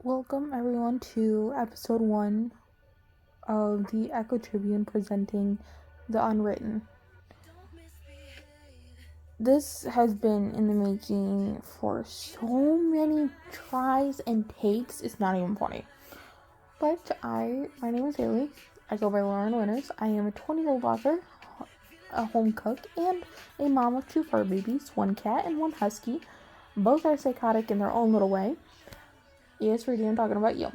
Welcome everyone to episode 1 of the Echo Tribune presenting the Unwritten. This has been in the making for so many tries and takes, it's not even funny. But my name is Haley. I go by Lauren Winters. I am a 20-year-old author, a home cook, and a mom of 2 fur babies, 1 cat and 1 husky. Both are psychotic in their own little way. Yes, we're talking about you.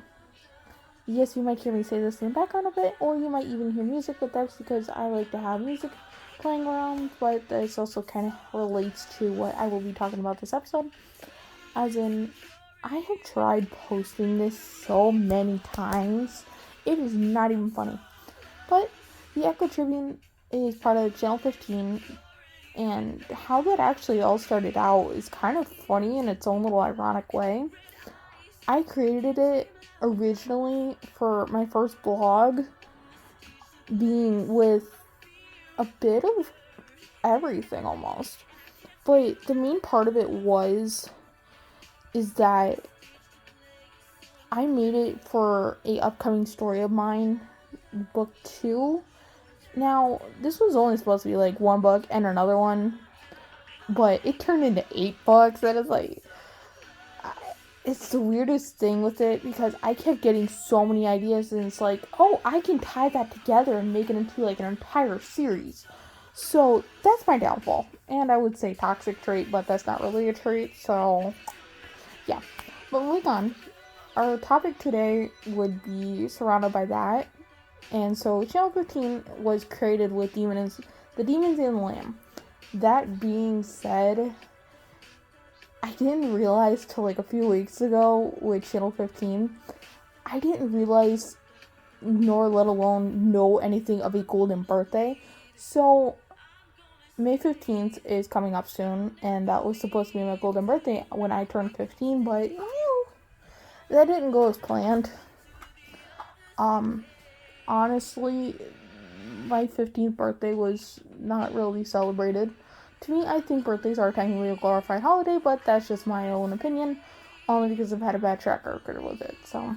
Yes, you might hear me say this in the background a bit, or you might even hear music, but that's because I like to have music playing around, but this also kind of relates to what I will be talking about this episode. As in, I have tried posting this so many times, it is not even funny. But the Echo Tribune is part of Channel 15, and how that actually all started out is kind of funny in its own little ironic way. I created it originally for my first blog, being with a bit of everything almost. But the main part of it is that I made it for a upcoming story of mine, book 2. Now, this was only supposed to be like 1 book and another one, but it turned into 8 books. That is like, it's the weirdest thing with it because I kept getting so many ideas and it's like, oh, I can tie that together and make it into like an entire series. So that's my downfall. And I would say toxic trait, but that's not really a trait. So yeah. But moving on, our topic today would be surrounded by that. And so Channel 15 was created with the Demons and the Lamb. That being said, I didn't realize till like a few weeks ago with Channel 15, I didn't realize nor let alone know anything of a golden birthday. So May 15th is coming up soon, and that was supposed to be my golden birthday when I turned 15, but that didn't go as planned. Honestly, my 15th birthday was not really celebrated. To me, I think birthdays are technically a glorified holiday, but that's just my own opinion, only because I've had a bad track record with it, so.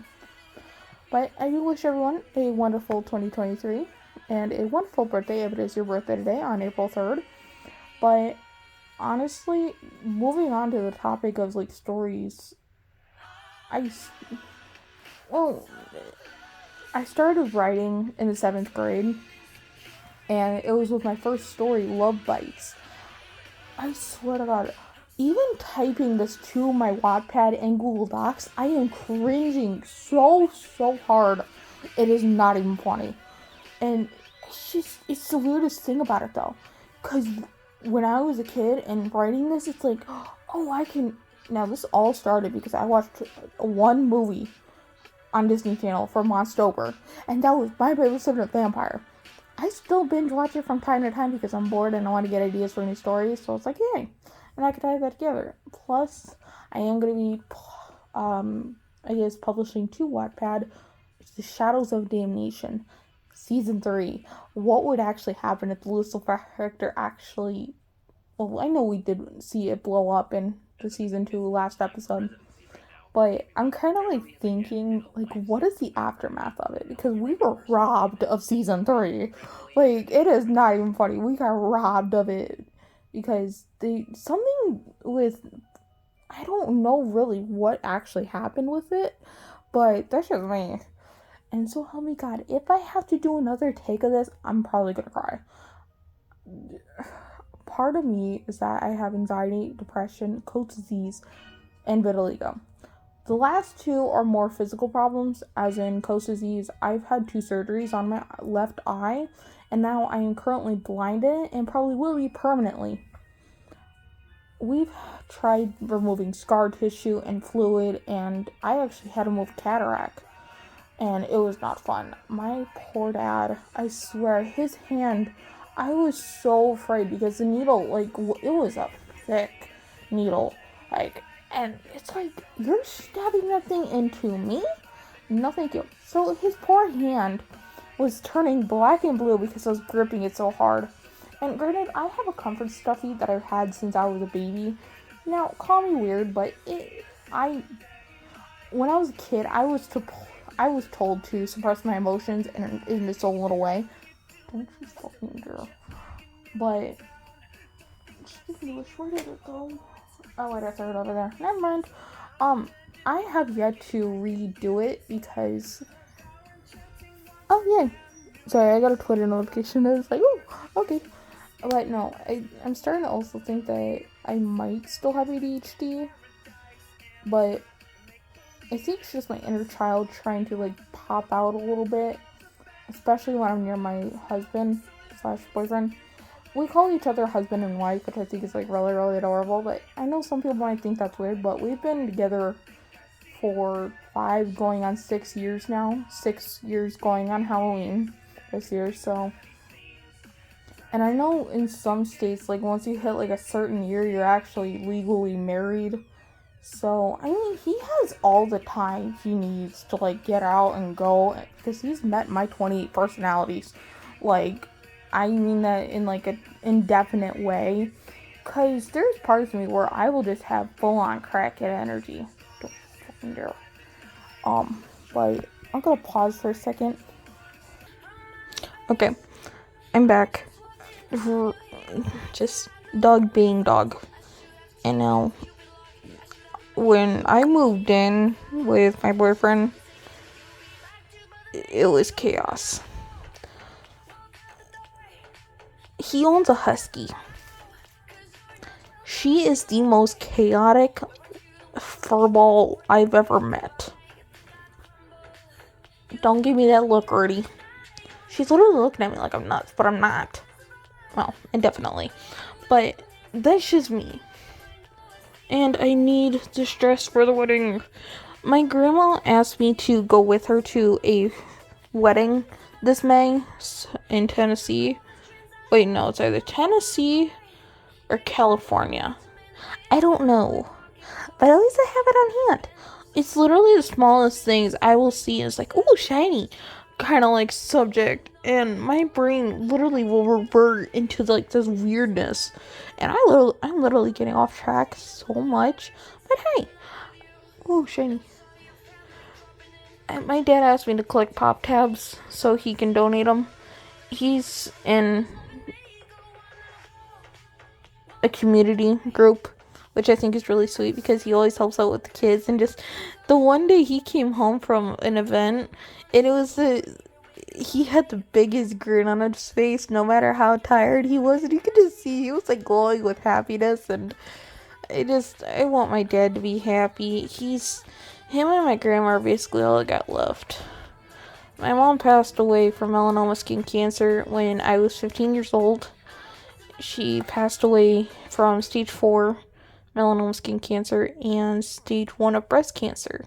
But I do wish everyone a wonderful 2023, and a wonderful birthday if it is your birthday today on April 3rd. But honestly, moving on to the topic of like stories, I started writing in the 7th grade, and it was with my first story, Love Bites. I swear to God, even typing this to my Wattpad and Google Docs, I am cringing so hard. It is not even funny. And it's the weirdest thing about it though. Because when I was a kid and writing this, it's like, oh, I can. Now, this all started because I watched one movie on Disney Channel for Monstober, and that was My Babysitter Vampire. I still binge watch it from time to time because I'm bored and I want to get ideas for new stories, so it's like, yay. And I could tie that together. Plus, I am going to be, publishing to Wattpad, The Shadows of Damnation, Season 3. What would actually happen if the Lucifer character actually... Well, I know we did see it blow up in the Season 2 last episode, but I'm kind of like thinking, like, what is the aftermath of it? Because we were robbed of Season 3. Like, it is not even funny. We got robbed of it because something with, I don't know really what actually happened with it, but that's just me. And so help me God, if I have to do another take of this, I'm probably gonna cry. Part of me is that I have anxiety, depression, Coats disease, and vitiligo. The last 2 are more physical problems, as in Coats disease. I've had 2 surgeries on my left eye, and now I am currently blinded and probably will be permanently. We've tried removing scar tissue and fluid, and I actually had to remove cataract, and it was not fun. My poor dad, I swear, his hand, I was so afraid because the needle, like, it was a thick needle, like, and it's like, you're stabbing that thing into me? No, thank you. So his poor hand was turning black and blue because I was gripping it so hard. And granted, I have a comfort stuffy that I've had since I was a baby. Now, call me weird, but when I was a kid, I was told to suppress my emotions in this own little way. Don't you fucking girl. But where did it go? Oh wait, I threw it over there. Never mind. I have yet to redo it because. Oh yeah. Sorry, I got a Twitter notification and it's like, oh, okay. But no, I'm starting to also think that I might still have ADHD, but I think it's just my inner child trying to like pop out a little bit, especially when I'm near my husband / boyfriend. We call each other husband and wife, which I think is like really, really adorable, but I know some people might think that's weird, but we've been together for 5 going on 6 years now. 6 years going on Halloween this year, so. And I know in some states, like, once you hit, like, a certain year, you're actually legally married. So, I mean, he has all the time he needs to, like, get out and go. Because he's met my 28 personalities. Like, I mean that in, like, an indefinite way. Because there's parts of me where I will just have full-on crackhead energy. Don't fucking dare. But I'm gonna pause for a second. Okay, I'm back. Just dog being dog. And now, when I moved in with my boyfriend, it was chaos. He owns a husky. She is the most chaotic furball I've ever met. Don't give me that look, Ertie. She's literally looking at me like I'm nuts, but I'm not. Well, indefinitely. But that's just me. And I need this dress for the wedding. My grandma asked me to go with her to a wedding this May in Tennessee. Wait, no, it's either Tennessee or California. I don't know. But at least I have it on hand. It's literally the smallest things I will see. It's like, ooh, shiny. Kind of like subject. And my brain literally will revert into like this weirdness. And I'm literally getting off track so much. But hey. Ooh, shiny. And my dad asked me to collect pop tabs so he can donate them. He's in a community group, which I think is really sweet because he always helps out with the kids. And just the one day he came home from an event, and he had the biggest grin on his face no matter how tired he was, and you could just see he was like glowing with happiness. And I want my dad to be happy. Him and my grandma are basically all I got left. My mom passed away from melanoma skin cancer when I was 15 years old. She passed away from stage 4 melanoma skin cancer and stage 1 of breast cancer.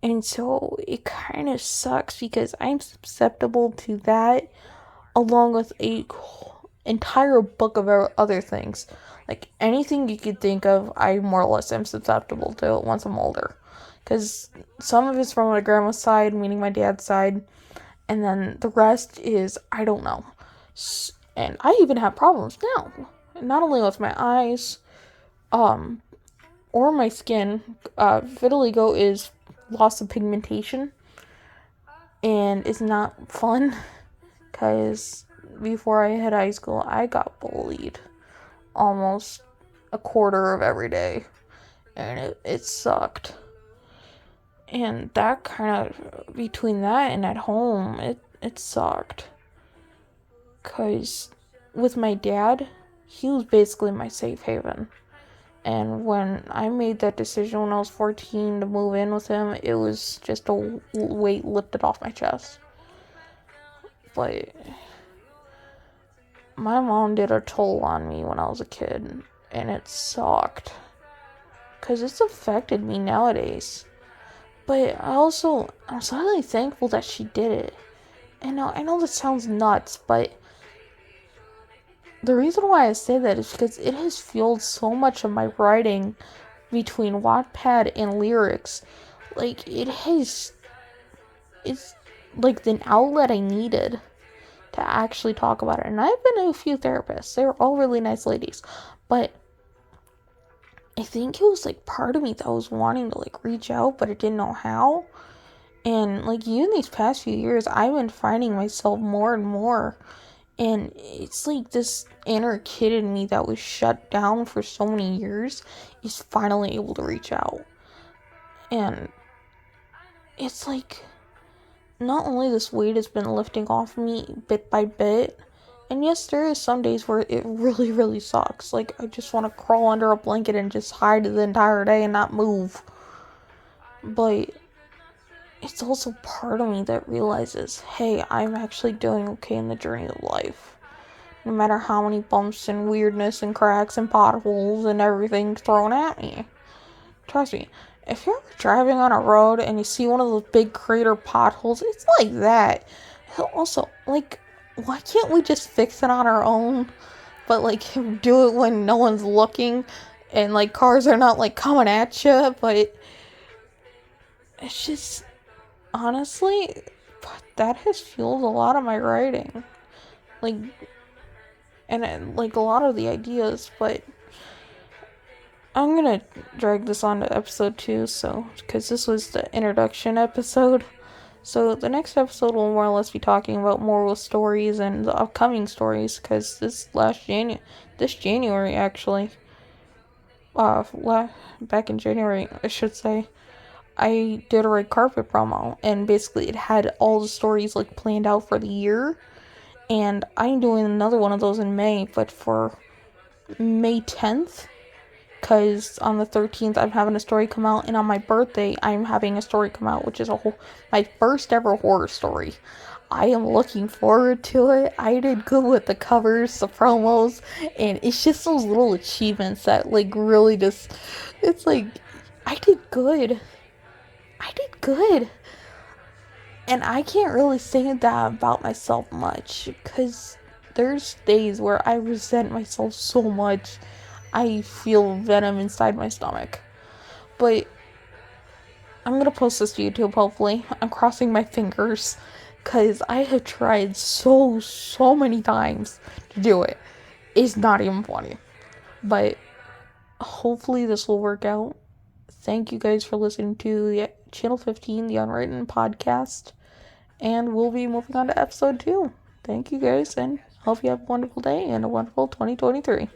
And so it kind of sucks because I'm susceptible to that, along with a entire book of other things. Like anything you could think of, I more or less am susceptible to it once I'm older. Because some of it's from my grandma's side, meaning my dad's side, and then the rest is, I don't know. And I even have problems now. Not only with my eyes, or my skin. Vitiligo is loss of pigmentation. And it's not fun. Because before I hit high school, I got bullied almost a quarter of every day. And it sucked. And that kind of, between that and at home, it sucked. Because with my dad, he was basically my safe haven. And when I made that decision when I was 14 to move in with him, it was just a weight lifted off my chest. But my mom did a toll on me when I was a kid, and it sucked. Because it's affected me nowadays. But I'm slightly thankful that she did it. And I know this sounds nuts, but the reason why I say that is because it has fueled so much of my writing between Wattpad and lyrics. Like, it's like the outlet I needed to actually talk about it. And I've been to a few therapists. They were all really nice ladies. But I think it was like part of me that was wanting to like reach out, but I didn't know how. And like even these past few years, I've been finding myself more and more. And it's like this inner kid in me that was shut down for so many years is finally able to reach out. And it's like not only this weight has been lifting off me bit by bit, and yes, there is some days where it really, really sucks. Like, I just want to crawl under a blanket and just hide the entire day and not move. But it's also part of me that realizes, hey, I'm actually doing okay in the journey of life. No matter how many bumps and weirdness and cracks and potholes and everything thrown at me. Trust me, if you're driving on a road and you see one of those big crater potholes, it's like that. Also, like, why can't we just fix it on our own? But, like, do it when no one's looking and, like, cars are not, like, coming at you. But it's just, honestly, that has fueled a lot of my writing. Like, and, like, a lot of the ideas, but I'm gonna drag this on to episode 2, because this was the introduction episode. So the next episode will more or less be talking about moral stories and the upcoming stories, because this January actually, back in January, I should say, I did a red carpet promo, and basically it had all the stories like planned out for the year, and I'm doing another one of those in May, but for May 10th. Because on the 13th, I'm having a story come out, and on my birthday, I'm having a story come out, which is my first ever horror story. I am looking forward to it. I did good with the covers, the promos, and it's just those little achievements that, like, really just, it's like, I did good. I did good. And I can't really say that about myself much, because there's days where I resent myself so much. I feel venom inside my stomach. But I'm gonna post this to YouTube, hopefully. I'm crossing my fingers, because I have tried so many times to do it. It's not even funny. But hopefully this will work out. Thank you guys for listening to the Channel 15, the Unwritten podcast. And we'll be moving on to episode 2. Thank you guys, and hope you have a wonderful day and a wonderful 2023.